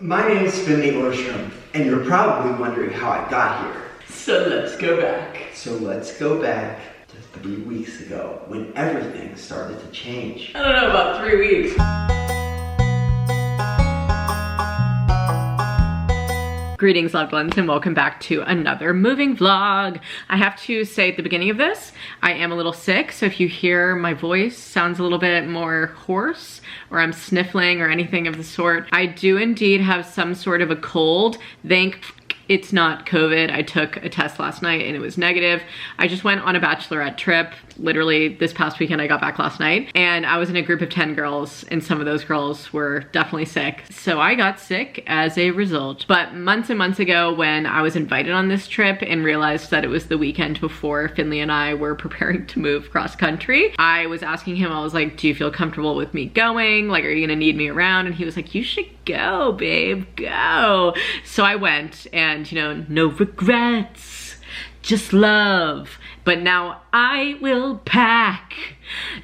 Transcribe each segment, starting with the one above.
My name is Finley, and you're probably wondering how I got here. So let's go back. So let's go back to 3 weeks ago when everything started to change. I don't know, about 3 weeks. Greetings, loved ones, and welcome back to another moving vlog. I have to say at the beginning of this, I am a little sick, so if you hear my voice sounds a little bit more hoarse or I'm sniffling or anything of the sort, I do indeed have some sort of a cold. It's not COVID. I took a test last night and it was negative. I just went on a bachelorette trip. Literally this past weekend, I got back last night and I was in a group of 10 girls and some of those girls were definitely sick. So I got sick as a result. But months and months ago when I was invited on this trip and realized that it was the weekend before Finley and I were preparing to move cross country, I was asking him, I was like, do you feel comfortable with me going? Like, are you gonna need me around? And he was like, you should go, babe, go. So I went and, you know, no regrets, just love. But now I will pack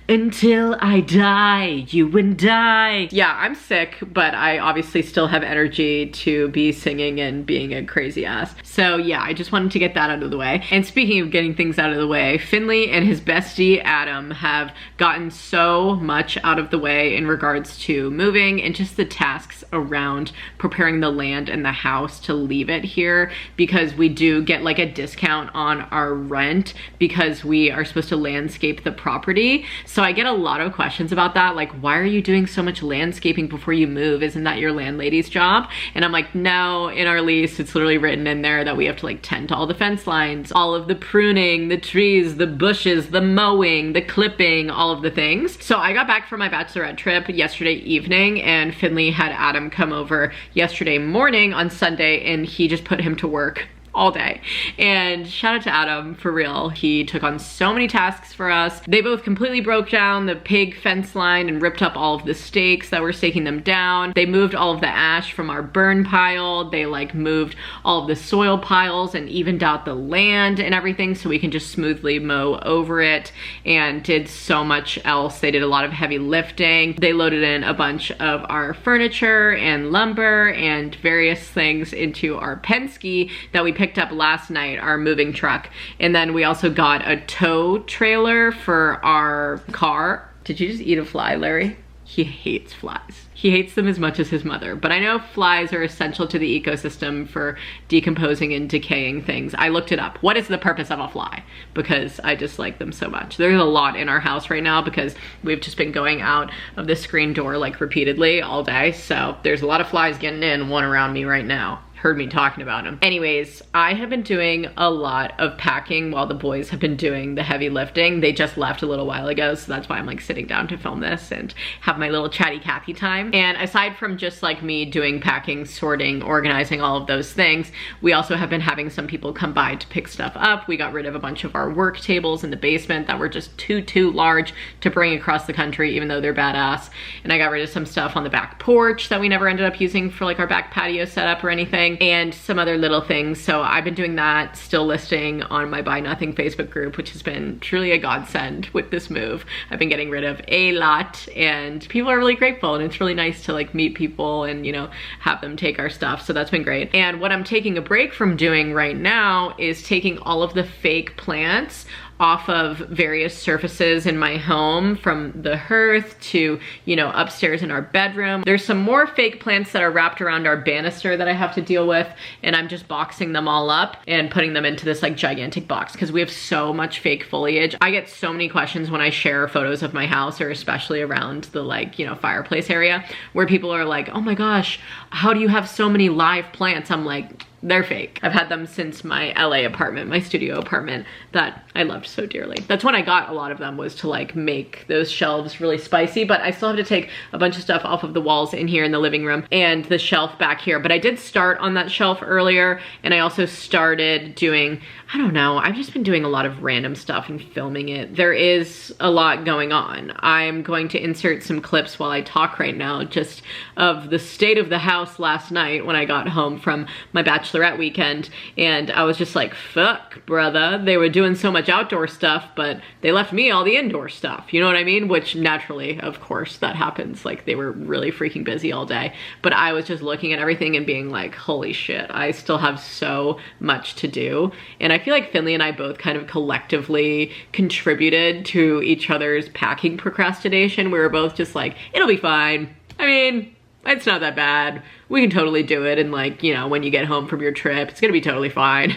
until I die, you and I. Yeah, I'm sick, but I obviously still have energy to be singing and being a crazy ass. So yeah, I just wanted to get that out of the way. And speaking of getting things out of the way, Finley and his bestie Adam have gotten so much out of the way in regards to moving and just the tasks around preparing the land and the house to leave it here, because we do get like a discount on our rent because we are supposed to landscape the property. So I get a lot of questions about that, like, why are you doing so much landscaping before you move? Isn't that your landlady's job? And I'm like, no, in our lease, it's literally written in there that we have to like tend to all the fence lines, all of the pruning, the trees, the bushes, the mowing, the clipping, all of the things. So I got back from my bachelorette trip yesterday evening and Finley had Adam come over yesterday morning on Sunday and he just put him to work all day. And shout out to Adam, for real. He took on so many tasks for us. They both completely broke down the pig fence line and ripped up all of the stakes that were staking them down. They moved all of the ash from our burn pile. They like moved all of the soil piles and evened out the land and everything so we can just smoothly mow over it, and did so much else. They did a lot of heavy lifting. They loaded in a bunch of our furniture and lumber and various things into our Penske that we picked up last night, our moving truck. And then we also got a tow trailer for our car. Did you just eat a fly, Larry? He hates flies. He hates them as much as his mother, but I know flies are essential to the ecosystem for decomposing and decaying things. I looked it up. What is the purpose of a fly? Because I just like them so much. There's a lot in our house right now because we've just been going out of the screen door like repeatedly all day. So there's a lot of flies getting in, one around me right now. Heard me talking about him. Anyways, I have been doing a lot of packing while the boys have been doing the heavy lifting. They just left a little while ago, so that's why I'm like sitting down to film this and have my little chatty Cathy time. And aside from just like me doing packing, sorting, organizing, all of those things, we also have been having some people come by to pick stuff up. We got rid of a bunch of our work tables in the basement that were just too large to bring across the country, even though they're badass. And I got rid of some stuff on the back porch that we never ended up using for like our back patio setup or anything, and some other little things. So I've been doing that, still listing on my Buy Nothing Facebook group, which has been truly a godsend with this move. I've been getting rid of a lot and people are really grateful, and it's really nice to like meet people and, you know, have them take our stuff. So that's been great. And what I'm taking a break from doing right now is taking all of the fake plants off of various surfaces in my home, from the hearth to, you know, upstairs in our bedroom. There's some more fake plants that are wrapped around our banister that I have to deal with, and I'm just boxing them all up and putting them into this like gigantic box because we have so much fake foliage. I get so many questions when I share photos of my house, or especially around the like, you know, fireplace area, where people are like, oh my gosh, how do you have so many live plants? I'm like, they're fake. I've had them since my LA apartment, my studio apartment that I loved so dearly. That's when I got a lot of them, was to like make those shelves really spicy, but I still have to take a bunch of stuff off of the walls in here in the living room and the shelf back here. But I did start on that shelf earlier, and I also started doing, I don't know, I've just been doing a lot of random stuff and filming it. There is a lot going on. I'm going to insert some clips while I talk right now just of the state of the house last night when I got home from my bachelorette bachelorette weekend, and I was just like, fuck, brother. They were doing so much outdoor stuff, but they left me all the indoor stuff. You know what I mean? Which naturally, of course, that happens. Like, they were really freaking busy all day. But I was just looking at everything and being like, holy shit, I still have so much to do. And I feel like Finley and I both kind of collectively contributed to each other's packing procrastination. We were both just like, it'll be fine. I mean, it's not that bad. We can totally do it. And like, you know, when you get home from your trip, it's gonna be totally fine.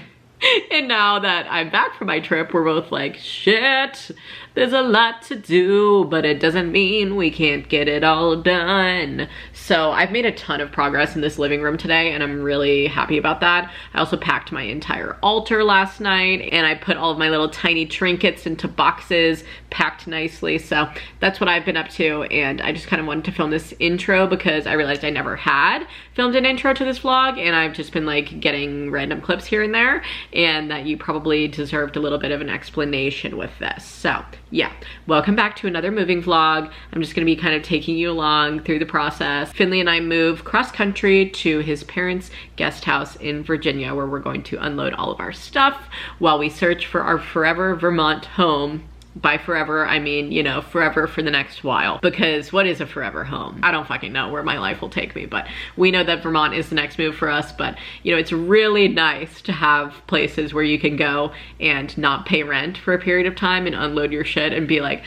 And now that I'm back from my trip, we're both like, shit, there's a lot to do, but it doesn't mean we can't get it all done. So I've made a ton of progress in this living room today, and I'm really happy about that. I also packed my entire altar last night, and I put all of my little tiny trinkets into boxes, packed nicely. So that's what I've been up to, and I just kind of wanted to film this intro because I realized I never had filmed an intro to this vlog, and I've just been like getting random clips here and there, and that you probably deserved a little bit of an explanation with this. So yeah, welcome back to another moving vlog. I'm just gonna be kind of taking you along through the process. Finley and I move cross country to his parents' guest house in Virginia, where we're going to unload all of our stuff while we search for our forever Vermont home. By forever, I mean, you know, forever for the next while. Because what is a forever home? I don't fucking know where my life will take me, but we know that Vermont is the next move for us. But, you know, it's really nice to have places where you can go and not pay rent for a period of time and unload your shit and be like,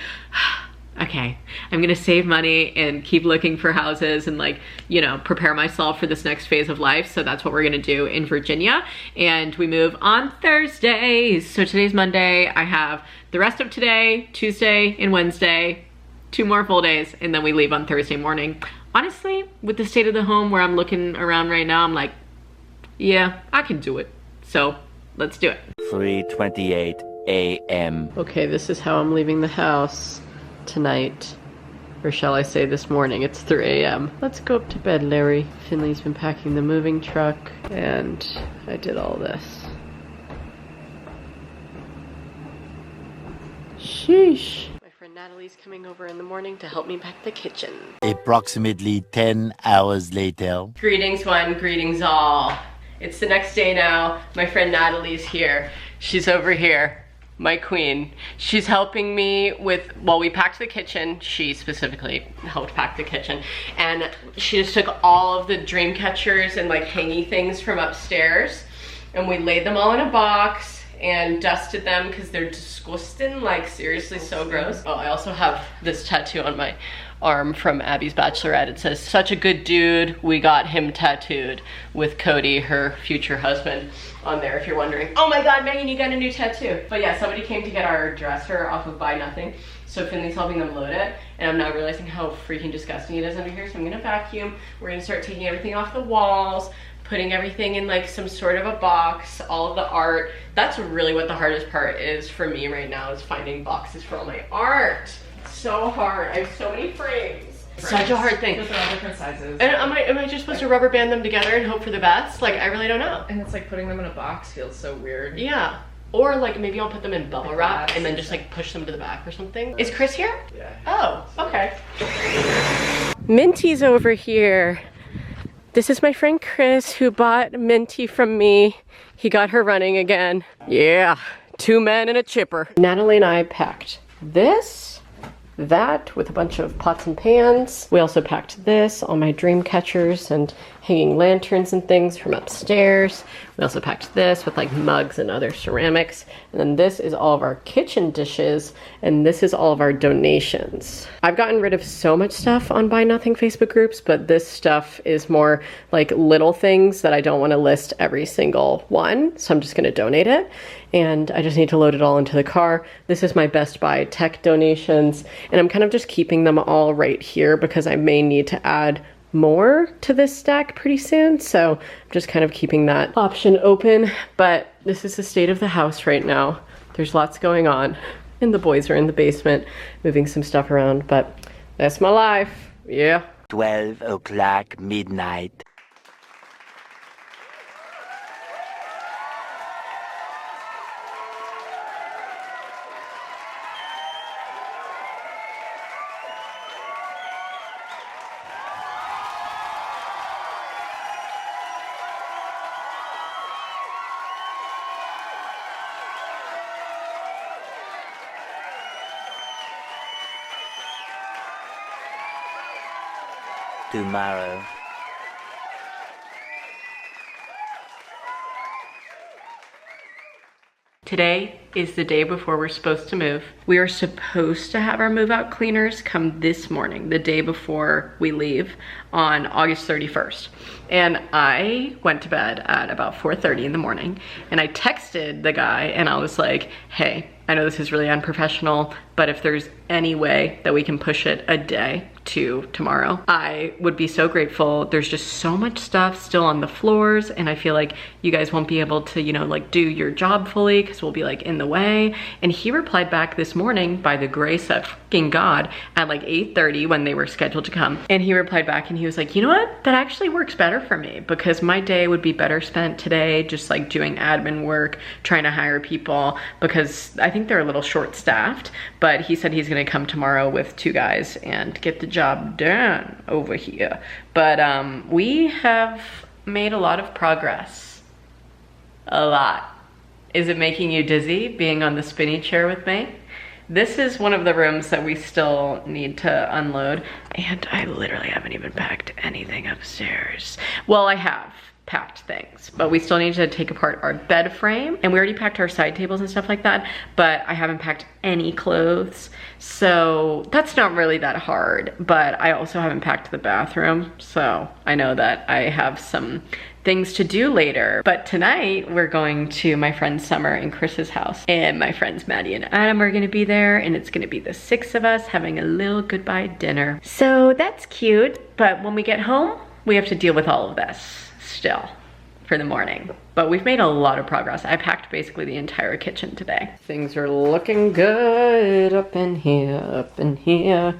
okay, I'm gonna save money and keep looking for houses and like, you know, prepare myself for this next phase of life. So that's what we're gonna do in Virginia. And we move on Thursdays. So today's Monday. I have the rest of today, Tuesday and Wednesday, 2 more full days, and then we leave on Thursday morning. Honestly, with the state of the home where I'm looking around right now, I'm like, yeah, I can do it. So let's do it. 3:28 a.m. Okay, this is how I'm leaving the house tonight, or shall I say this morning. It's 3 a.m. Let's go up to bed, Larry. Finley's been packing the moving truck, and I did all this. Sheesh. My friend Natalie's coming over in the morning to help me pack the kitchen. Approximately 10 hours later. Greetings one, greetings all. It's the next day now. My friend Natalie's here. She's over here. My queen. She's helping me with, well, we packed the kitchen. She specifically helped pack the kitchen. And she just took all of the dream catchers and like hangy things from upstairs, and we laid them all in a box and dusted them because they're disgusting, like seriously so gross. Oh, I also have this tattoo on my arm from Abby's bachelorette. It says, such a good dude, we got him tattooed, with Cody, her future husband, on there if you're wondering. Oh my god, Megan, you got a new tattoo. But yeah, somebody came to get our dresser off of Buy Nothing, so Finley's helping them load it, and I'm now realizing how freaking disgusting it is under here, so I'm gonna vacuum. We're gonna start taking everything off the walls, putting everything in like some sort of a box, all of the art. That's really what the hardest part is for me right now, is finding boxes for all my art. It's so hard. I have so many frames. Such a hard thing. Those are all different sizes. And am I just supposed to rubber band them together and hope for the best? Like, I really don't know. And it's like putting them in a box feels so weird. Yeah. Or like maybe I'll put them in bubble Like wrap glass and then just like push them to the back or something. Is Chris here? Yeah. Oh, okay. Minty's over here. This is my friend Chris, who bought Minty from me. He got her running again. Yeah, 2 men and a chipper. Natalie and I packed this, that, with a bunch of pots and pans. We also packed this, all my dream catchers and hanging lanterns and things from upstairs. We also packed this with like mugs and other ceramics. And then this is all of our kitchen dishes, and this is all of our donations. I've gotten rid of so much stuff on Buy Nothing Facebook groups, but this stuff is more like little things that I don't want to list every single one, so I'm just going to donate it. And I just need to load it all into the car. This is my Best Buy tech donations, and I'm kind of just keeping them all right here because I may need to add more to this stack pretty soon, so I'm just kind of keeping that option open. But this is the state of the house right now. There's lots going on, and the boys are in the basement moving some stuff around, but that's my life. Yeah. 12 o'clock midnight. tomorrow. Today is the day before we're supposed to move. We are supposed to have our move out cleaners come this morning, the day before we leave on August 31st. And I went to bed at about 4:30 in the morning and I texted the guy and I was like, hey, I know this is really unprofessional, but if there's any way that we can push it a day to tomorrow, I would be so grateful. There's just so much stuff still on the floors and I feel like you guys won't be able to, you know, like do your job fully because we'll be like in the way. And he replied back this morning by the grace of fucking God at like 8:30 when they were scheduled to come. And he replied back and he was like, you know what? That actually works better for me because my day would be better spent today just like doing admin work, trying to hire people because I think they're a little short staffed, but he said he's gonna come tomorrow with 2 guys and get the job done over here. But we have made a lot of progress. A lot. Is it making you dizzy being on the spinny chair with me? This is one of the rooms that we still need to unload. And I literally haven't even packed anything upstairs. Well, I have packed things, but we still need to take apart our bed frame. And we already packed our side tables and stuff like that, but I haven't packed any clothes. So that's not really that hard, but I also haven't packed the bathroom. So I know that I have some things to do later. But tonight we're going to my friend Summer and Chris's house, and my friends Maddie and Adam are gonna be there, and it's gonna be the 6 of us having a little goodbye dinner. So that's cute, but when we get home, we have to deal with all of this still for the morning. But we've made a lot of progress. I packed basically the entire kitchen today. Things are looking good up in here, up in here.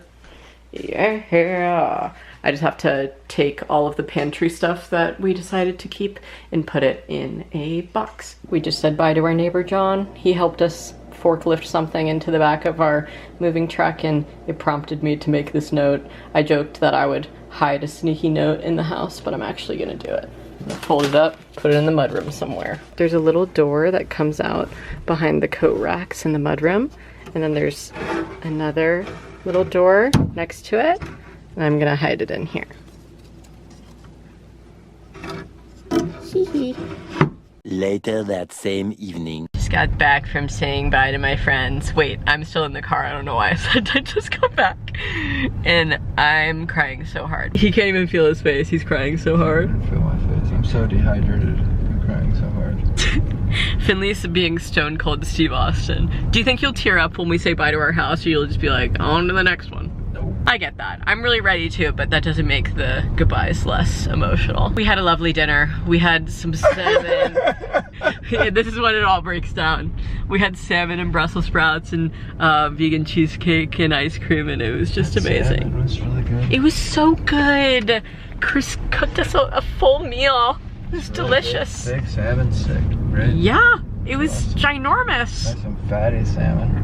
Yeah. I just have to take all of the pantry stuff that we decided to keep and put it in a box. We just said bye to our neighbor John. He helped us forklift something into the back of our moving truck and it prompted me to make this note. I joked that I would hide a sneaky note in the house, but I'm actually gonna do it. Fold it up, put it in the mudroom somewhere. There's a little door that comes out behind the coat racks in the mudroom, and then there's another little door next to it, and I'm gonna hide it in here. Later that same evening. Just got back from saying bye to my friends. Wait, I'm still in the car. I don't know why I said to just come back. And I'm crying so hard. He can't even feel his face. He's crying so hard. I feel my face. I'm so dehydrated. I'm crying so hard. Finley's being stone cold Steve Austin. Do you think you'll tear up when we say bye to our house, or you'll just be like, on to the next one? I get that. I'm really ready to, but that doesn't make the goodbyes less emotional. We had a lovely dinner. We had some salmon. This is when it all breaks down. We had salmon and Brussels sprouts and vegan cheesecake and ice cream, and it was just amazing. Salmon was really good. It was so good. Chris cooked us a full meal. It was delicious. Big salmon stick, right? Yeah, it was ginormous. That's some fatty salmon.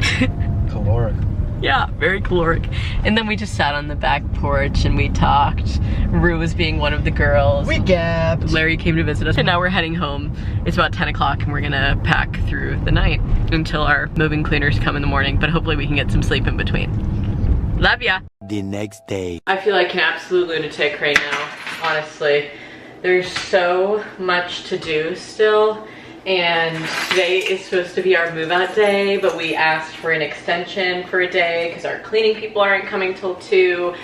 Caloric. Yeah, very caloric. And then we just sat on the back porch and we talked. Rue was being one of the girls. We gapped. Larry came to visit us. And now we're heading home. It's about 10 o'clock and we're gonna pack through the night until our moving cleaners come in the morning, but hopefully we can get some sleep in between. Love ya. The next day. I feel like an absolute lunatic right now, honestly. There's so much to do still. And today is supposed to be our move out day, but we asked for an extension for a day because our cleaning people aren't coming till 2.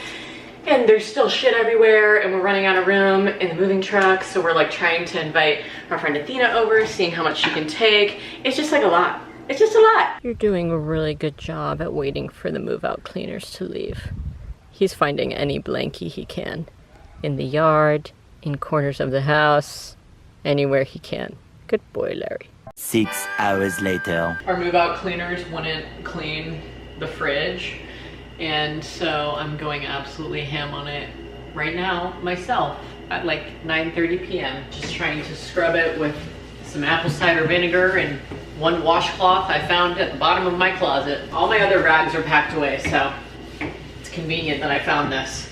And there's still shit everywhere and we're running out of room in the moving truck. So we're like trying to invite our friend Athena over, seeing how much she can take. It's just like a lot. It's just a lot. You're doing a really good job at waiting for the move out cleaners to leave. He's finding any blankie he can. In the yard, in corners of the house, anywhere he can. Good boy, Larry. 6 hours later. Our move out cleaners wouldn't clean the fridge, and so I'm going absolutely ham on it right now myself at like 9:30 p.m. Just trying to scrub it with some apple cider vinegar and one washcloth I found at the bottom of my closet. All my other rags are packed away, so it's convenient that I found this.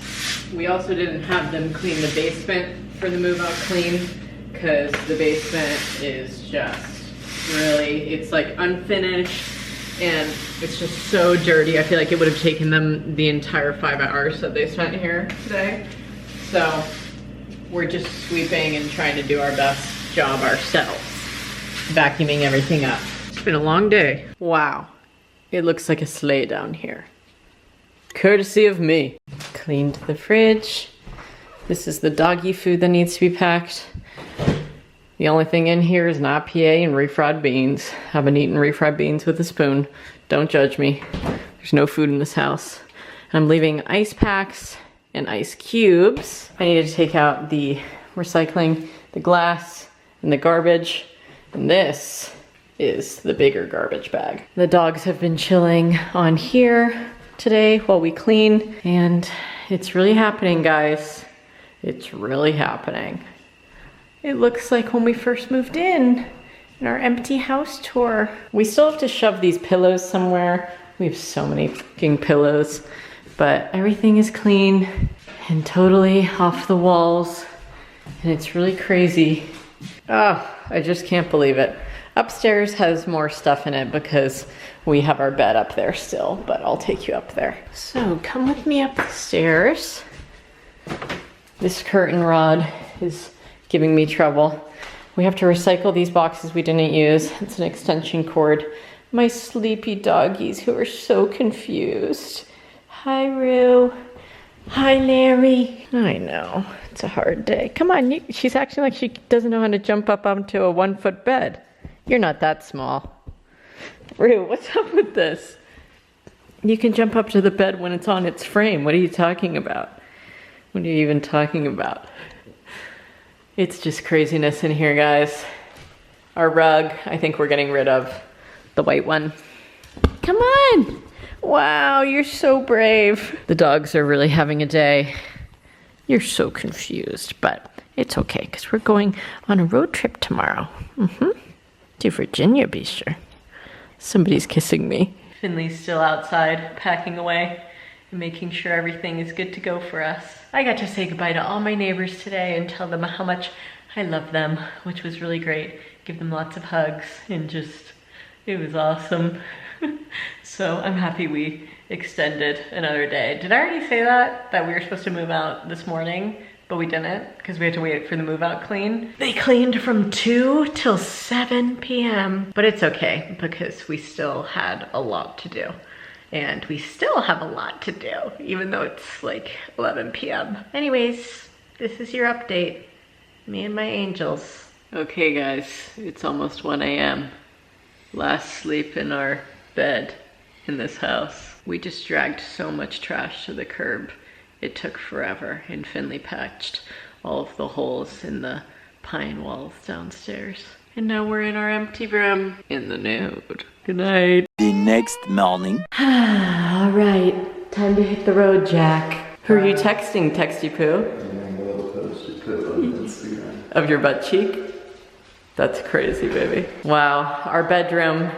We also didn't have them clean the basement for the move out clean, because the basement is just really, it's like unfinished and it's just so dirty. I feel like it would have taken them the entire 5 hours that they spent here today. So we're just sweeping and trying to do our best job ourselves, vacuuming everything up. It's been a long day. Wow, it looks like a sleigh down here. Courtesy of me. Cleaned the fridge. This is the doggy food that needs to be packed. The only thing in here is an IPA and refried beans. I've been eating refried beans with a spoon. Don't judge me. There's no food in this house. And I'm leaving ice packs and ice cubes. I need to take out the recycling, the glass, and the garbage. And this is the bigger garbage bag. The dogs have been chilling on here today while we clean, and it's really happening, guys. It's really happening. It looks like when we first moved in our empty house tour. We still have to shove these pillows somewhere. We have so many fucking pillows, but everything is clean and totally off the walls, and it's really crazy. Oh, I just can't believe it. Upstairs has more stuff in it because we have our bed up there still, but I'll take you up there. So come with me up the stairs. This curtain rod is giving me trouble. We have to recycle these boxes we didn't use. It's an extension cord. My sleepy doggies who are so confused. Hi, Rue. Hi, Larry. I know, it's a hard day. Come on, she's acting like she doesn't know how to jump up onto a 1-foot bed. You're not that small. Rue, what's up with this? You can jump up to the bed when it's on its frame. What are you talking about? What are you even talking about? It's just craziness in here, guys. Our rug, I think we're getting rid of the white one. Come on! Wow, you're so brave. The dogs are really having a day. You're so confused, but it's okay because we're going on a road trip tomorrow. To Virginia, be sure. Somebody's kissing me. Finley's still outside, packing away and making sure everything is good to go for us. I got to say goodbye to all my neighbors today and tell them how much I love them, which was really great. Give them lots of hugs and just, it was awesome. So I'm happy we extended another day. Did I already say that we were supposed to move out this morning, but we didn't because we had to wait for the move out clean? They cleaned from 2 till 7 p.m. But it's okay because we still had a lot to do. And we still have a lot to do, even though it's like 11 p.m. Anyways, this is your update. Me and my angels. Okay guys, it's almost 1 a.m. Last sleep in our bed in this house. We just dragged so much trash to the curb. It took forever, and Finley patched all of the holes in the pine walls downstairs. And now we're in our empty room in the nude. Good night. The next morning. All right, time to hit the road, Jack. Who are you texting, Texty Poo? Of your butt cheek? That's crazy, baby. Wow, our bedroom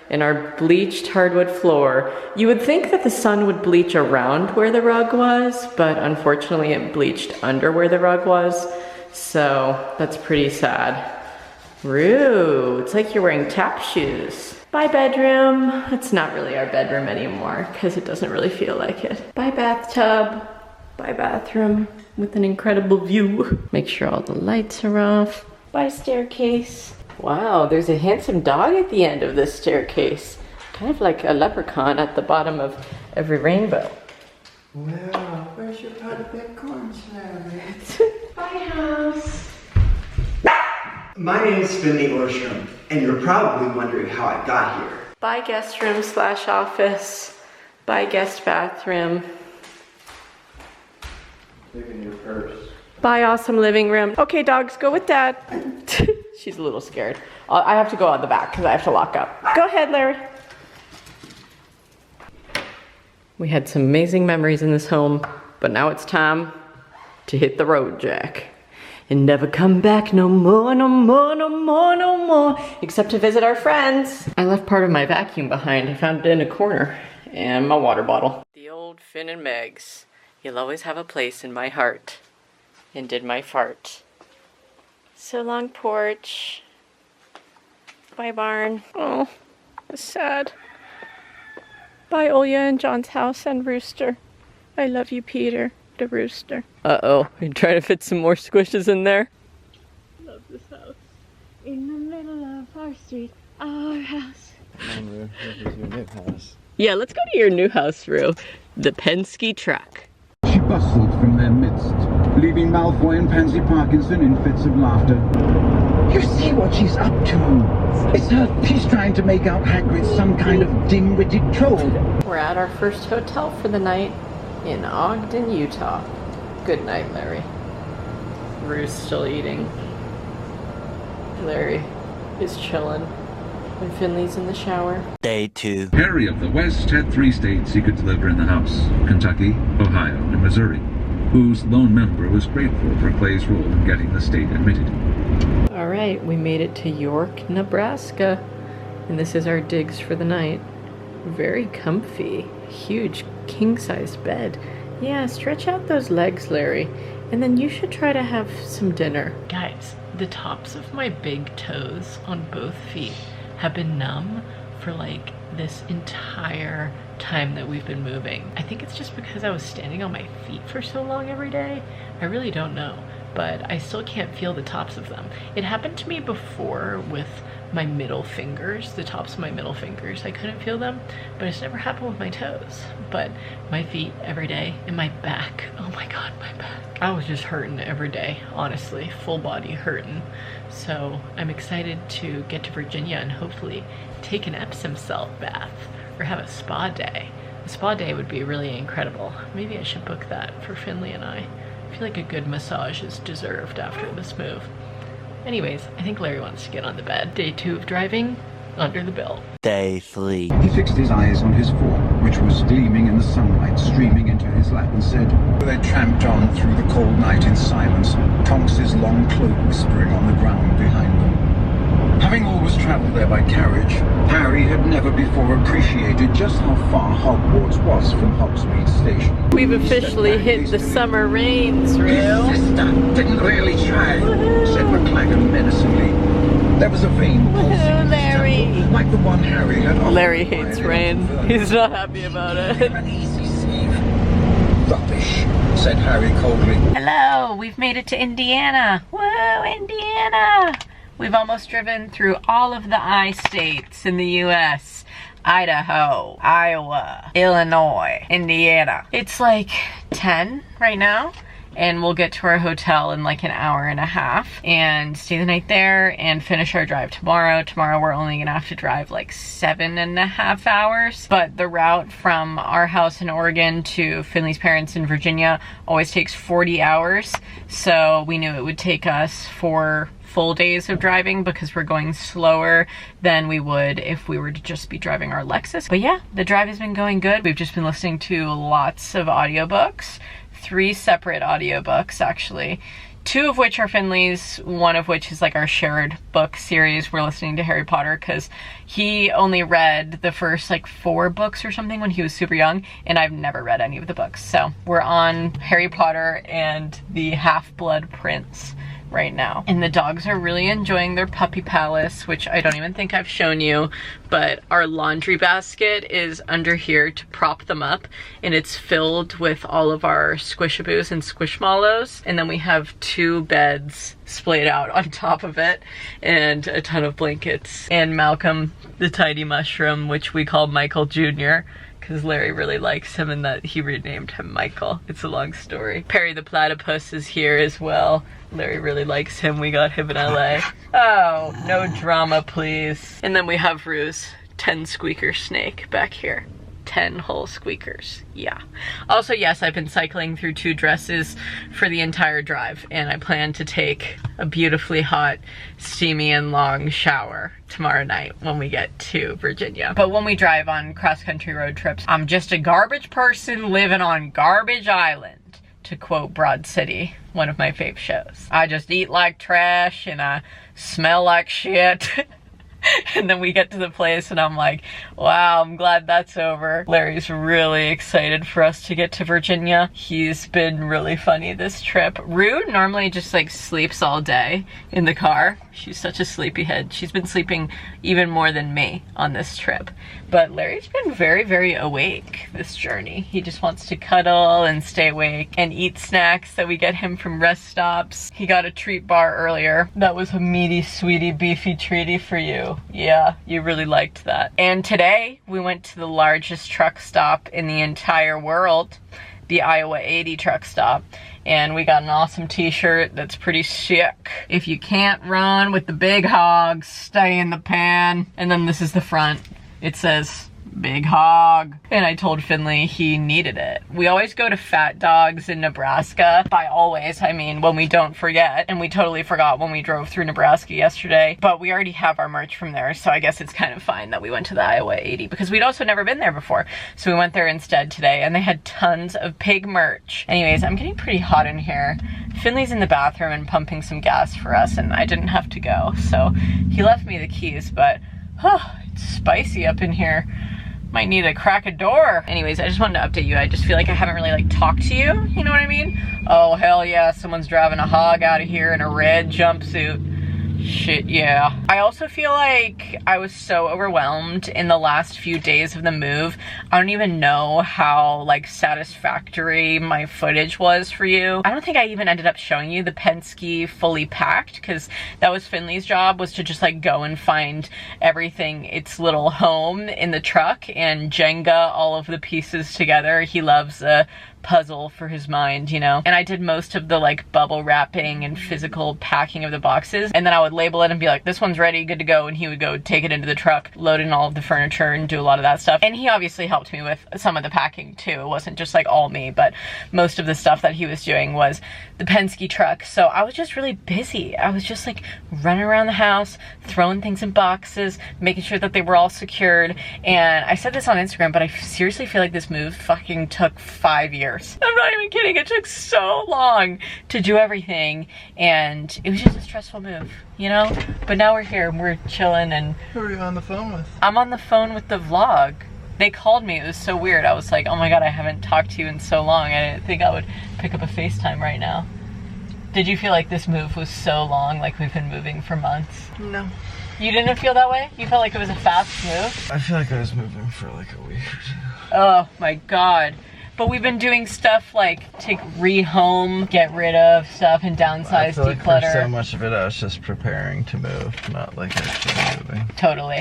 and our bleached hardwood floor. You would think that the sun would bleach around where the rug was, but unfortunately it bleached under where the rug was. So that's pretty sad. Rue, it's like you're wearing tap shoes. Bye bedroom. It's not really our bedroom anymore because it doesn't really feel like it. Bye bathtub. Bye bathroom with an incredible view. Make sure all the lights are off. Bye staircase. Wow, there's a handsome dog at the end of this staircase. Kind of like a leprechaun at the bottom of every rainbow. Well, where's your pot of acorns, Larry? Bye house. My name is Finley Orstrom, and you're probably wondering how I got here. Bye guest room / office. Bye guest bathroom. Taking your purse. Bye awesome living room. Okay dogs, go with dad. She's a little scared. I have to go out the back because I have to lock up. Go ahead, Larry. We had some amazing memories in this home, but now it's time to hit the road, Jack. And never come back no more, no more, no more, no more. Except to visit our friends. I left part of my vacuum behind. I found it in a corner. And my water bottle. The old Finn and Megs. You'll always have a place in my heart. And did my fart. So long, porch. Bye, barn. Oh, it's sad. Bye, Olya and John's house and Rooster. I love you, Peter. the rooster. Uh-oh, you trying to fit some more squishes in there? Love this house. In the middle of our street, our house. Come on, Rue. This is your new house. Yeah, let's go to your new house, Rue. The Penske truck. She bustled from their midst, leaving Malfoy and Pansy Parkinson in fits of laughter. You see what she's up to. She's trying to make out Hagrid some kind of dim-witted troll. We're at our first hotel for the night in Ogden, Utah. Good night, Larry. Rue's still eating. Larry is chilling. And Finley's in the shower. Day 2. Harry of the West had 3 states he could deliver in the House: Kentucky, Ohio, and Missouri, whose lone member was grateful for Clay's role in getting the state admitted. All right, we made it to York, Nebraska. And this is our digs for the night. Very comfy. Huge king-size bed. Yeah, stretch out those legs, Larry. And then you should try to have some dinner. Guys, the tops of my big toes on both feet have been numb for like this entire time that we've been moving. I think it's just because I was standing on my feet for so long every day. I really don't know, but I still can't feel the tops of them. It happened to me before with my middle fingers, the tops of my middle fingers. I couldn't feel them, but it's never happened with my toes. But my feet every day, and my back, oh my God, my back. I was just hurting every day, honestly, full body hurting. So I'm excited to get to Virginia and hopefully take an Epsom salt bath or have a spa day. A spa day would be really incredible. Maybe I should book that for Finley and I. I feel like a good massage is deserved after this move. Anyways, I think Larry wants to get on the bed. Day 2 of driving, under the belt. Day 3. He fixed his eyes on his form, which was gleaming in the sunlight streaming into his lap, and said, they tramped on through the cold night in silence, Tonks's long cloak whispering on the ground behind them. Having always travelled there by carriage, Harry had never before appreciated just how far Hogwarts was from Hogsmeade Station. We've officially hit the summer rains, Rue. His sister didn't really try, said McLaggen menacingly. There was a vein pulsing in his Larry. temple, like the one Harry had often Larry hates rain. He's not happy about it. An easy save. Rubbish, said Harry coldly. Hello, we've made it to Indiana. Whoa, Indiana! We've almost driven through all of the I states in the US. Idaho, Iowa, Illinois, Indiana. It's like 10 right now, and we'll get to our hotel in like an hour and a half and stay the night there and finish our drive tomorrow. Tomorrow we're only gonna have to drive like 7.5 hours, but the route from our house in Oregon to Finley's parents in Virginia always takes 40 hours. So we knew it would take us 4 full days of driving because we're going slower than we would if we were to just be driving our Lexus. But yeah, the drive has been going good. We've just been listening to lots of audiobooks, 3 separate audiobooks actually, 2 of which are Finley's, 1 of which is like our shared book series. We're listening to Harry Potter because he only read the first like 4 books or something when he was super young, and I've never read any of the books. So we're on Harry Potter and the Half-Blood Prince right now. And the dogs are really enjoying their puppy palace, which I don't even think I've shown you, but our laundry basket is under here to prop them up, and it's filled with all of our squishaboos and squishmallows, and then we have 2 beds splayed out on top of it and a ton of blankets. And Malcolm, the tiny mushroom, which we call Michael Jr., because Larry really likes him and that he renamed him Michael. It's a long story. Perry the platypus is here as well. Larry really likes him. We got him in LA. Oh, no drama, please. And then we have Rue's 10 squeaker snake back here. 10 whole squeakers. Yeah. Also, yes, I've been cycling through 2 dresses for the entire drive, and I plan to take a beautifully hot, steamy, and long shower tomorrow night when we get to Virginia. But when we drive on cross-country road trips, I'm just a garbage person living on Garbage Island, to quote Broad City, one of my fave shows. I just eat like trash and I smell like shit. And then we get to the place and I'm like, wow, I'm glad that's over. Larry's really excited for us to get to Virginia. He's been really funny this trip. Rue normally just like sleeps all day in the car. She's such a sleepyhead. She's been sleeping even more than me on this trip. But Larry's been very, very awake this journey. He just wants to cuddle and stay awake and eat snacks that we get him from rest stops. He got a treat bar earlier. That was a meaty, sweetie, beefy treaty for you. Yeah, you really liked that. And today we went to the largest truck stop in the entire world, the Iowa 80 truck stop. And we got an awesome t-shirt that's pretty sick. If you can't run with the big hogs, stay in the pan. And then this is the front. It says, big hog. And I told Finley he needed it. We always go to Fat Dogs in Nebraska. By always, I mean when we don't forget. And we totally forgot when we drove through Nebraska yesterday. But we already have our merch from there, so I guess it's kind of fine that we went to the Iowa 80 because we'd also never been there before. So we went there instead today and they had tons of pig merch. Anyways, I'm getting pretty hot in here. Finley's in the bathroom and pumping some gas for us and I didn't have to go. So he left me the keys, but it's spicy up in here. Might need to crack a door. Anyways, I just wanted to update you. I just feel like I haven't really like talked to you. You know what I mean? Oh, hell yeah, someone's driving a hog out of here in a red jumpsuit. Shit, yeah. I also feel like I was so overwhelmed in the last few days of the move. I don't even know how like satisfactory my footage was for you. I don't think I even ended up showing you the Penske fully packed because that was Finley's job, was to just like go and find everything its little home in the truck and Jenga all of the pieces together. He loves a puzzle for his mind, you know? And I did most of the like bubble wrapping and physical packing of the boxes. And then I would label it and be like, this one's ready, good to go. And he would go take it into the truck, load in all of the furniture and do a lot of that stuff. And he obviously helped me with some of the packing too. It wasn't just like all me, but most of the stuff that he was doing was the Penske truck. So I was just really busy. I was just like running around the house, throwing things in boxes, making sure that they were all secured. And I said this on Instagram, but I seriously feel like this move fucking took 5 years. I'm not even kidding. It took so long to do everything and it was just a stressful move, you know? But now we're here and we're chilling and... Who are you on the phone with? I'm on the phone with the vlog. They called me. It was so weird. I was like, oh my God, I haven't talked to you in so long. I didn't think I would pick up a FaceTime right now. Did you feel like this move was so long, like we've been moving for months? No. You didn't feel that way? You felt like it was a fast move? I feel like I was moving for like a week or two. Oh my God. But we've been doing stuff like to rehome, get rid of stuff, and downsize, I feel like declutter. for so much of it, I was just preparing to move, not like actually moving. Totally.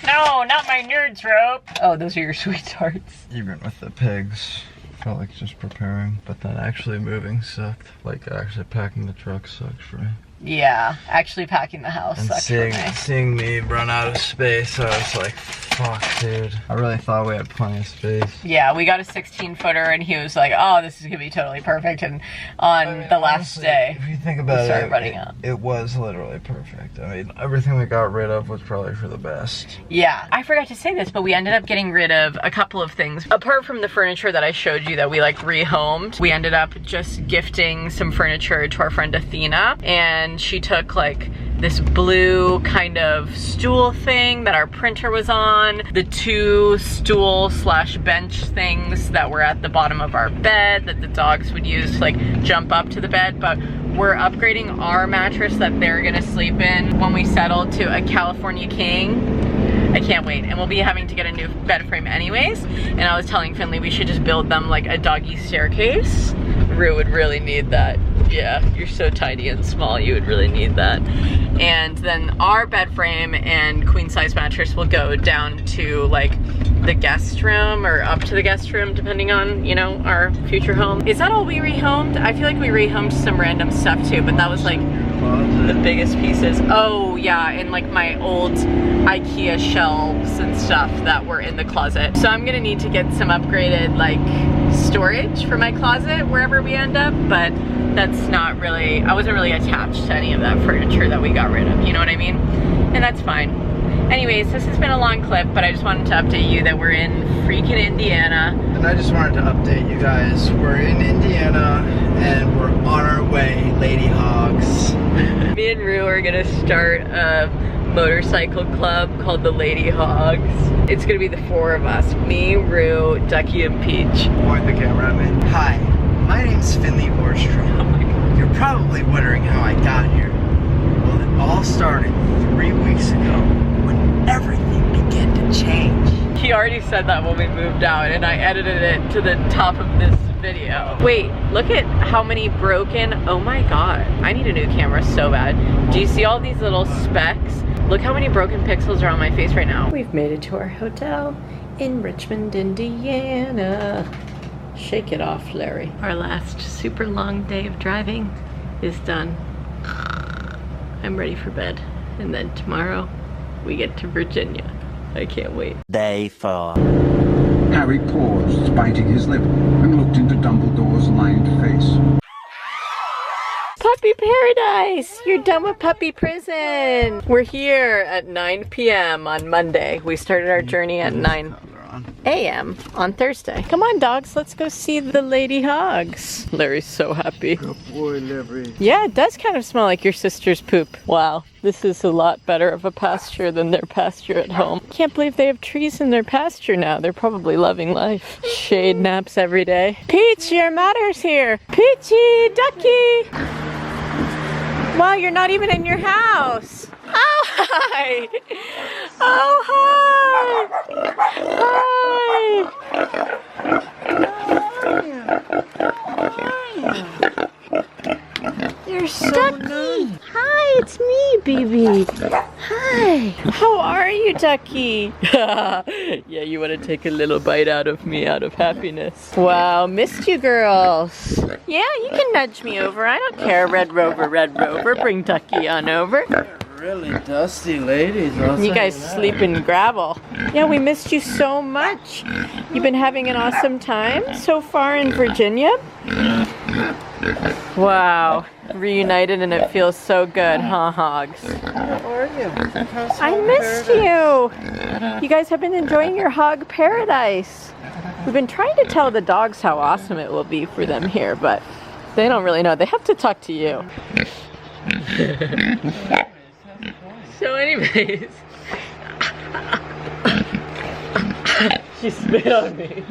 No, not my nerds rope. Oh, those are your sweethearts. Even with the pigs, felt like just preparing, but then actually moving sucked. Like actually packing the truck sucked for me. Yeah, actually packing the house And sucked for me. seeing me run out of space, I was like, fuck, dude. I really thought we had plenty of space. Yeah, we got a 16-footer and he was like, oh, this is gonna be totally perfect. And on the last honestly, day, if you think about we started it, running out. It was literally perfect. I mean, everything we got rid of was probably for the best. Yeah, I forgot to say this, but we ended up getting rid of a couple of things. Apart from the furniture that I showed you that we like rehomed, we ended up just gifting some furniture to our friend Athena, and she took like this blue kind of stool thing that our printer was on, the 2 stool / bench things that were at the bottom of our bed that the dogs would use to like jump up to the bed, but we're upgrading our mattress that they're gonna sleep in when we settle to a California King. I can't wait. And we'll be having to get a new bed frame anyways. And I was telling Finley we should just build them like a doggy staircase. Rue would really need that. Yeah, you're so tiny and small, you would really need that. And then our bed frame and queen size mattress will go down to like the guest room or up to the guest room depending on, you know, our future home. Is that all we rehomed? I feel like we rehomed some random stuff too, but that was like the biggest pieces. Oh yeah, and like my old IKEA shelves and stuff that were in the closet. So I'm gonna need to get some upgraded like storage for my closet wherever we end up, but that's not really, I wasn't really attached to any of that furniture that we got rid of, you know what I mean? And that's fine. Anyways, this has been a long clip, but I just wanted to update you that we're in freaking Indiana. And I just wanted to update you guys. We're in Indiana and we're on our way, lady hogs. Me and Rue are gonna start a motorcycle club called the Lady Hogs. It's gonna be the 4 of us, me, Rue, Ducky, and Peach. Point the camera at me. Hi, my name's Finley Orstrom. You're probably wondering how I got here. Well, it all started 3 weeks ago when everything began to change. He already said that when we moved out, and I edited it to the top of this video. Wait, look at how many broken, oh my god. I need a new camera so bad. Do you see all these little specks? Look how many broken pixels are on my face right now. We've made it to our hotel in Richmond, Indiana. Shake it off, Larry. Our last super long day of driving is done. I'm ready for bed. And then tomorrow, we get to Virginia. I can't wait. Day 4. Harry paused, biting his lip, and looked into Dumbledore's lined face. Puppy paradise! You're done with puppy prison! We're here at 9 p.m. on Monday. We started our journey at 9 a.m. on Thursday. Come on, dogs, let's go see the Lady Hogs. Larry's so happy. Good boy, Larry. Yeah, it does kind of smell like your sister's poop. Wow, this is a lot better of a pasture than their pasture at home. Can't believe they have trees in their pasture now. They're probably loving life. Shade naps every day. Peach, your mother's here. Peachy, Ducky. Wow, you're not even in your house. Oh, hi. Oh, hi. You're so Ducky. Hi, it's me, baby. Hi. How are you, Ducky? Yeah, you want to take a little bite out of me out of happiness. Wow, missed you girls. Yeah, you can nudge me over. I don't care. Red Rover, Red Rover. Bring Ducky on over. Really dusty ladies. You guys sleep in gravel. Yeah, we missed you so much. You've been having an awesome time so far in Virginia? Wow. Reunited and it feels so good, huh, Hogs? How are you? I missed you. You guys have been enjoying your hog paradise. We've been trying to tell the dogs how awesome it will be for them here, but they don't really know. They have to talk to you. So anyways, she spit on me.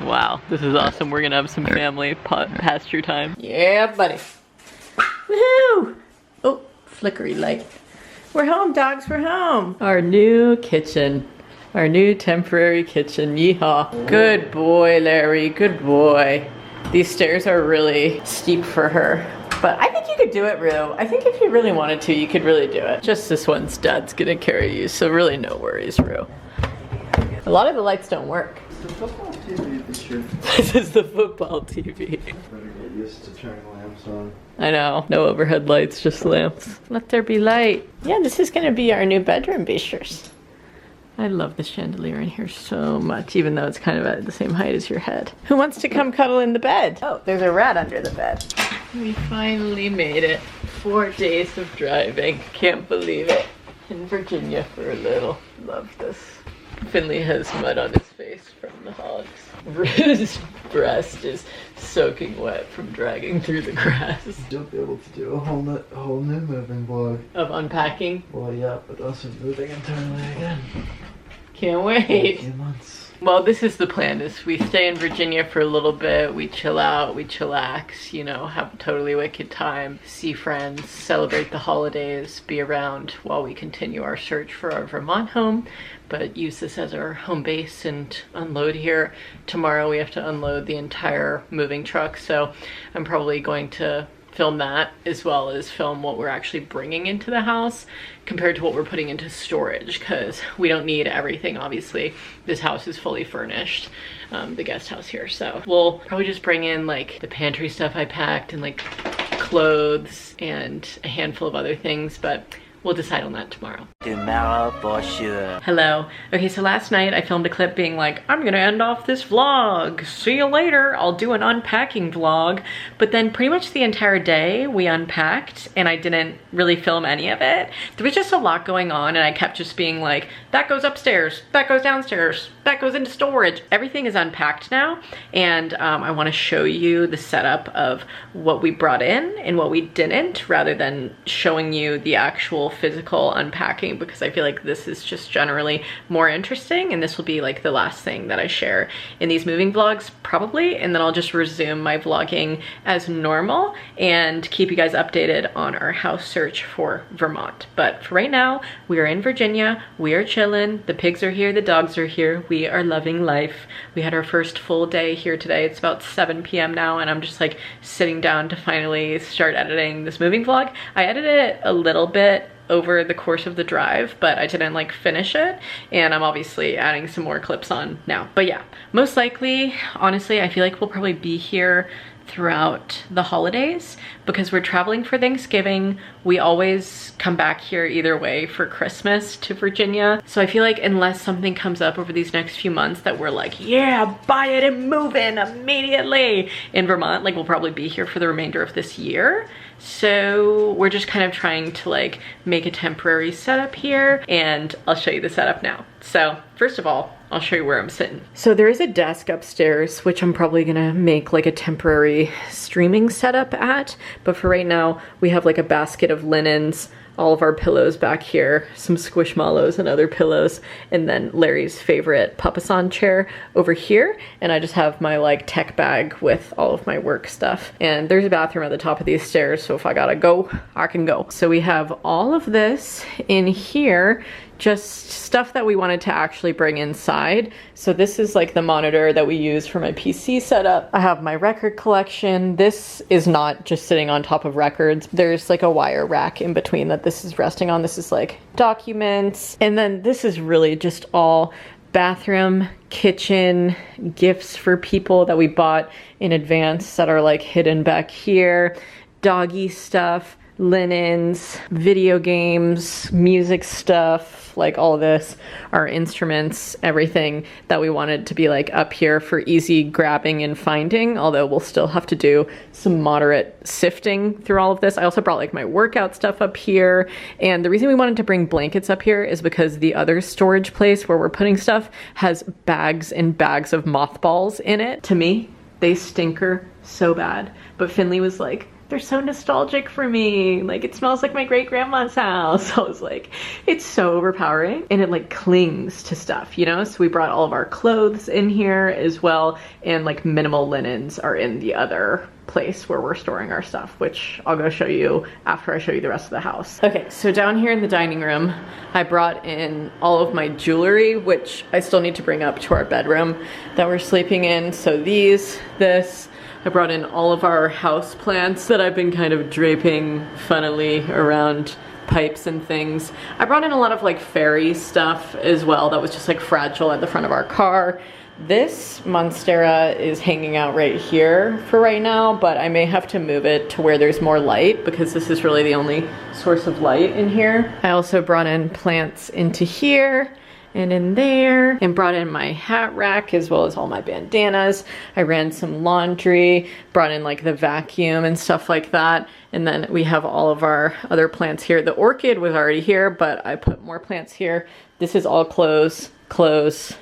Wow, this is awesome. We're gonna have some family pasture time. Yeah, buddy. Woohoo! Oh, flickery light. We're home, dogs, we're home. Our new kitchen. Our new temporary kitchen, yeehaw. Good boy, Larry, good boy. These stairs are really steep for her. But I think you could do it, Rue. I think if you really wanted to, you could really do it. Just this one's dad's gonna carry you, so really no worries, Rue. A lot of the lights don't work. The football TV this year. This is the football TV. Better get used to turning lamps on. I know, no overhead lights, just lamps. Let there be light. Yeah, this is gonna be our new bedroom, Beasters. I love the chandelier in here so much, even though it's kind of at the same height as your head. Who wants to come cuddle in the bed? Oh, there's a rat under the bed. We finally made it. 4 days of driving. Can't believe it. In Virginia for a little. Love this. Finley has mud on his face from the hogs. Rue's breast is soaking wet from dragging through the grass. You'll be able to do a whole new moving vlog. Of unpacking? Well, yeah, but also moving internally again. Can't wait. In a few months. Well, this is the plan, is we stay in Virginia for a little bit, we chill out, we chillax, you know, have a totally wicked time, see friends, celebrate the holidays, be around while we continue our search for our Vermont home, but use this as our home base and unload here. Tomorrow we have to unload the entire moving truck, so I'm probably going to film that as well as film what we're actually bringing into the house compared to what we're putting into storage, because we don't need everything. Obviously this house is fully furnished, the guest house here, so we'll probably just bring in like the pantry stuff I packed and like clothes and a handful of other things, but we'll decide on that tomorrow. Tomorrow for sure. Hello. Okay, so last night I filmed a clip being like, I'm gonna end off this vlog. See you later. I'll do an unpacking vlog. But then pretty much the entire day we unpacked and I didn't really film any of it. There was just a lot going on and I kept just being like, that goes upstairs, that goes downstairs, that goes into storage. Everything is unpacked now and I wanna show you the setup of what we brought in and what we didn't, rather than showing you the actual physical unpacking because I feel like this is just generally more interesting, and this will be like the last thing that I share in these moving vlogs probably, and then I'll just resume my vlogging as normal and keep you guys updated on our house search for Vermont. But for right now, we are in Virginia, we are chilling, the pigs are here, the dogs are here, we are loving life. We had our first full day here today. It's about 7 p.m. now, and I'm just like sitting down to finally start editing this moving vlog. I edited it a little bit over the course of the drive, but I didn't like finish it, and I'm obviously adding some more clips on now. But yeah, most likely, honestly, I feel like we'll probably be here throughout the holidays because we're traveling for Thanksgiving. We always come back here either way for Christmas to Virginia. So I feel like unless something comes up over these next few months that we're like, yeah, buy it and move in immediately in Vermont, like we'll probably be here for the remainder of this year. So we're just kind of trying to like make a temporary setup here, and I'll show you the setup now. So first of all, I'll show you where I'm sitting. So there is a desk upstairs, which I'm probably gonna make like a temporary streaming setup at. But for right now, we have like a basket of linens, all of our pillows back here, some squishmallows and other pillows, and then Larry's favorite papasan chair over here. And I just have my like tech bag with all of my work stuff. And there's a bathroom at the top of these stairs, so if I gotta go, I can go. So we have all of this in here, just stuff that we wanted to actually bring inside. So this is like the monitor that we use for my PC setup. I have my record collection. This is not just sitting on top of records. There's like a wire rack in between that this is resting on. This is like documents. And then this is really just all bathroom, kitchen, gifts for people that we bought in advance that are like hidden back here, doggy stuff, linens, video games, music stuff, like all of this, our instruments, everything that we wanted to be like up here for easy grabbing and finding, although we'll still have to do some moderate sifting through all of this. I also brought like my workout stuff up here, and the reason we wanted to bring blankets up here is because the other storage place where we're putting stuff has bags and bags of mothballs in it. To me, they stinker so bad, but Finley was like, they're so nostalgic for me. Like, it smells like my great grandma's house. I was like, it's so overpowering, and it like clings to stuff, you know? So we brought all of our clothes in here as well, and like minimal linens are in the other place where we're storing our stuff, which I'll go show you after I show you the rest of the house. Okay, so down here in the dining room, I brought in all of my jewelry, which I still need to bring up to our bedroom that we're sleeping in. So this, I brought in all of our house plants that I've been kind of draping funnily around pipes and things. I brought in a lot of like fairy stuff as well that was just like fragile at the front of our car. This monstera is hanging out right here for right now, but I may have to move it to where there's more light because this is really the only source of light in here. I also brought in plants into here and in there, and brought in my hat rack as well as all my bandanas. I ran some laundry, brought in like the vacuum and stuff like that. And then we have all of our other plants here. The orchid was already here, but I put more plants here. This is all clothes, clothes,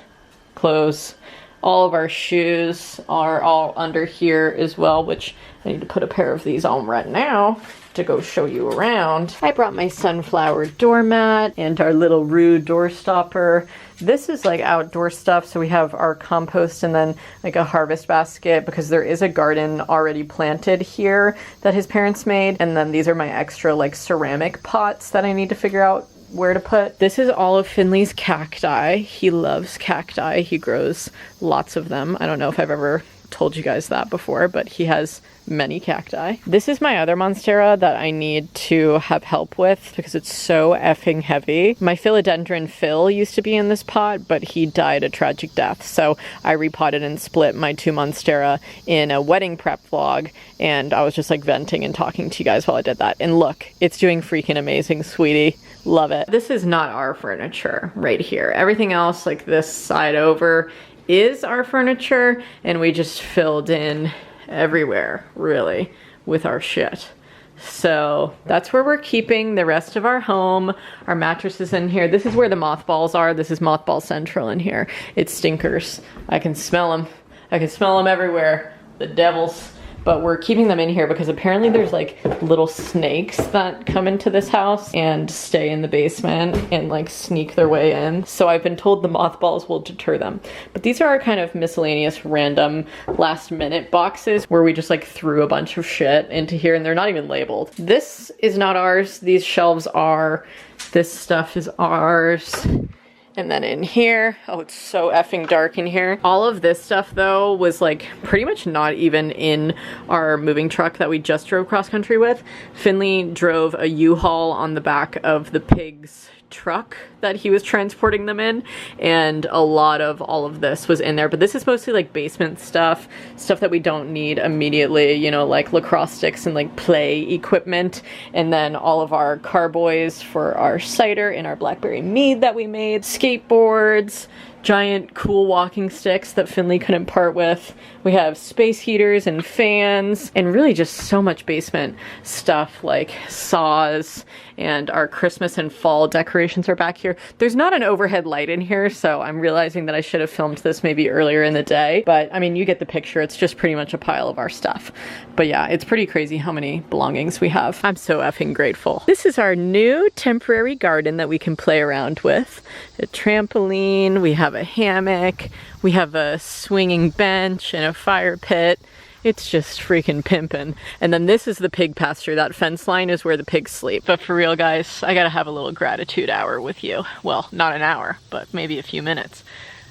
clothes. All of our shoes are all under here as well, which I need to put a pair of these on right now to go show you around. I brought my sunflower doormat and our little Rue door stopper. This is like outdoor stuff, so we have our compost and then like a harvest basket because there is a garden already planted here that his parents made, and then these are my extra like ceramic pots that I need to figure out where to put. This is all of Finley's cacti. He loves cacti. He grows lots of them. I don't know if I've ever told you guys that before, but he has many cacti. This is my other monstera that I need to have help with because it's so effing heavy. My philodendron Phil used to be in this pot, but he died a tragic death. So I repotted and split my 2 monstera in a wedding prep vlog, and I was just like venting and talking to you guys while I did that. And look, it's doing freaking amazing, sweetie. Love it. This is not our furniture right here. Everything else, like this side over, is our furniture, and we just filled in everywhere, really, with our shit. So that's where we're keeping the rest of our home. Our mattress is in here. This is where the mothballs are. This is mothball central in here. It stinkers. I can smell them. I can smell them everywhere. The devils. but we're keeping them in here because apparently there's like little snakes that come into this house and stay in the basement and like sneak their way in. So I've been told the mothballs will deter them. But these are our kind of miscellaneous random last minute boxes where we just like threw a bunch of shit into here and they're not even labeled. This is not ours. These shelves are. This stuff is ours. And then in here, oh, it's so effing dark in here. All of this stuff though was like pretty much not even in our moving truck that we just drove cross country with. Finley drove a U-Haul on the back of the pig's truck that he was transporting them in, and a lot of all of this was in there. But this is mostly like basement stuff that we don't need immediately, you know, like lacrosse sticks and like play equipment, and then all of our carboys for our cider and our blackberry mead that we made, skateboards, giant cool walking sticks that Finley couldn't part with. We have space heaters and fans and really just so much basement stuff like saws, and our Christmas and fall decorations are back here. There's not an overhead light in here, so I'm realizing that I should have filmed this maybe earlier in the day, but I mean, you get the picture. It's just pretty much a pile of our stuff. But yeah, it's pretty crazy how many belongings we have. I'm so effing grateful. This is our new temporary garden that we can play around with. A trampoline, we have a hammock, we have a swinging bench and a fire pit. It's just freaking pimpin'. And then this is the pig pasture. That fence line is where the pigs sleep. But for real, guys, I gotta have a little gratitude hour with you. Well, not an hour, but maybe a few minutes.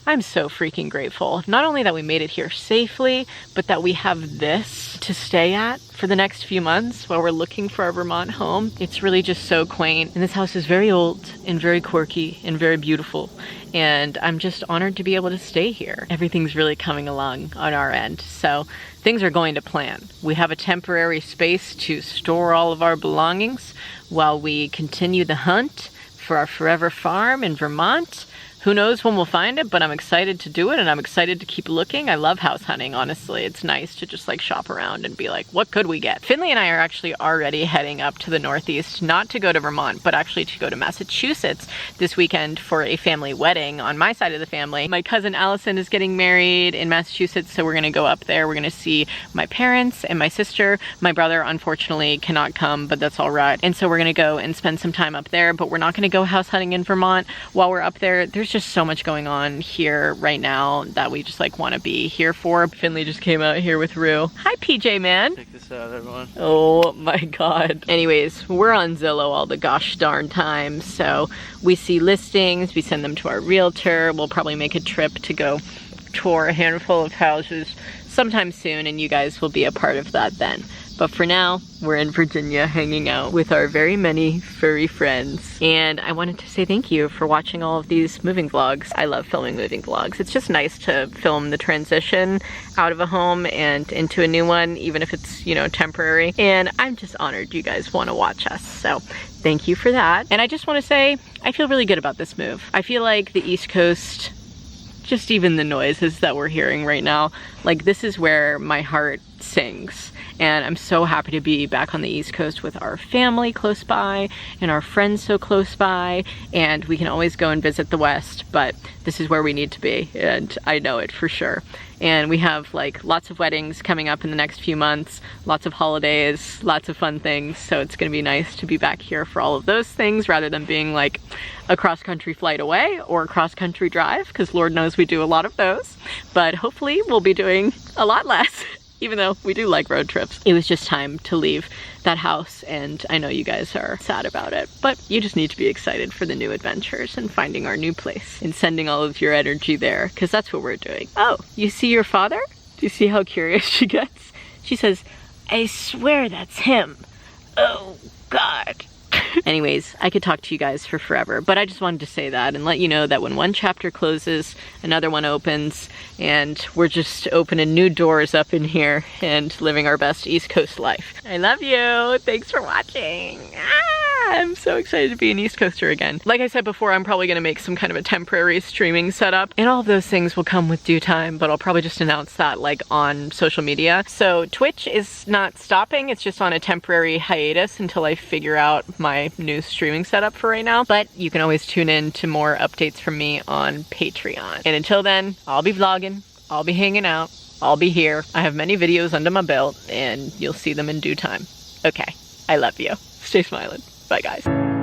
I'm so freaking grateful. Not only that we made it here safely, but that we have this to stay at for the next few months while we're looking for our Vermont home. It's really just so quaint. And this house is very old and very quirky and very beautiful. And I'm just honored to be able to stay here. Everything's really coming along on our end. So things are going to plan. We have a temporary space to store all of our belongings while we continue the hunt for our forever farm in Vermont. Who knows when we'll find it, but I'm excited to do it and I'm excited to keep looking. I love house hunting, honestly. It's nice to just like shop around and be like, what could we get? Finley and I are actually already heading up to the Northeast, not to go to Vermont, but actually to go to Massachusetts this weekend for a family wedding on my side of the family. My cousin Allison is getting married in Massachusetts, so we're gonna go up there. We're gonna see my parents and my sister. My brother, unfortunately, cannot come, but that's all right. And so we're gonna go and spend some time up there, but we're not gonna go house hunting in Vermont while we're up there. There's just so much going on here right now that we just like want to be here for. Finley just came out here with Rue. Hi, PJ man. Check this out, everyone. Oh my God. Anyways, we're on Zillow all the gosh darn time. So we see listings, we send them to our realtor. We'll probably make a trip to go tour a handful of houses sometime soon, and you guys will be a part of that then. But for now, we're in Virginia hanging out with our very many furry friends. And I wanted to say thank you for watching all of these moving vlogs. I love filming moving vlogs. It's just nice to film the transition out of a home and into a new one, even if it's, you know, temporary. And I'm just honored you guys want to watch us. So thank you for that. And I just want to say, I feel really good about this move. I feel like the East Coast, just even the noises that we're hearing right now, like this is where my heart sings. And I'm so happy to be back on the East Coast with our family close by and our friends so close by, and we can always go and visit the West, but this is where we need to be, and I know it for sure. And we have like lots of weddings coming up in the next few months, lots of holidays, lots of fun things, so it's gonna be nice to be back here for all of those things rather than being like a cross-country flight away or a cross-country drive, because Lord knows we do a lot of those, but hopefully we'll be doing a lot less. Even though we do like road trips. It was just time to leave that house, and I know you guys are sad about it, but you just need to be excited for the new adventures and finding our new place and sending all of your energy there, because that's what we're doing. Oh, you see your father? Do you see how curious she gets? She says, I swear that's him. Oh, God. Anyways, I could talk to you guys for forever, but I just wanted to say that and let you know that when one chapter closes, another one opens, and we're just opening new doors up in here and living our best East Coast life. I love you. Thanks for watching. I'm so excited to be an East Coaster again. Like I said before, I'm probably gonna make some kind of a temporary streaming setup, and all of those things will come with due time, but I'll probably just announce that like on social media. So Twitch is not stopping, it's just on a temporary hiatus until I figure out my new streaming setup for right now, but you can always tune in to more updates from me on Patreon. And until then, I'll be vlogging, I'll be hanging out, I'll be here. I have many videos under my belt and you'll see them in due time. Okay, I love you. Stay smiling. Bye guys.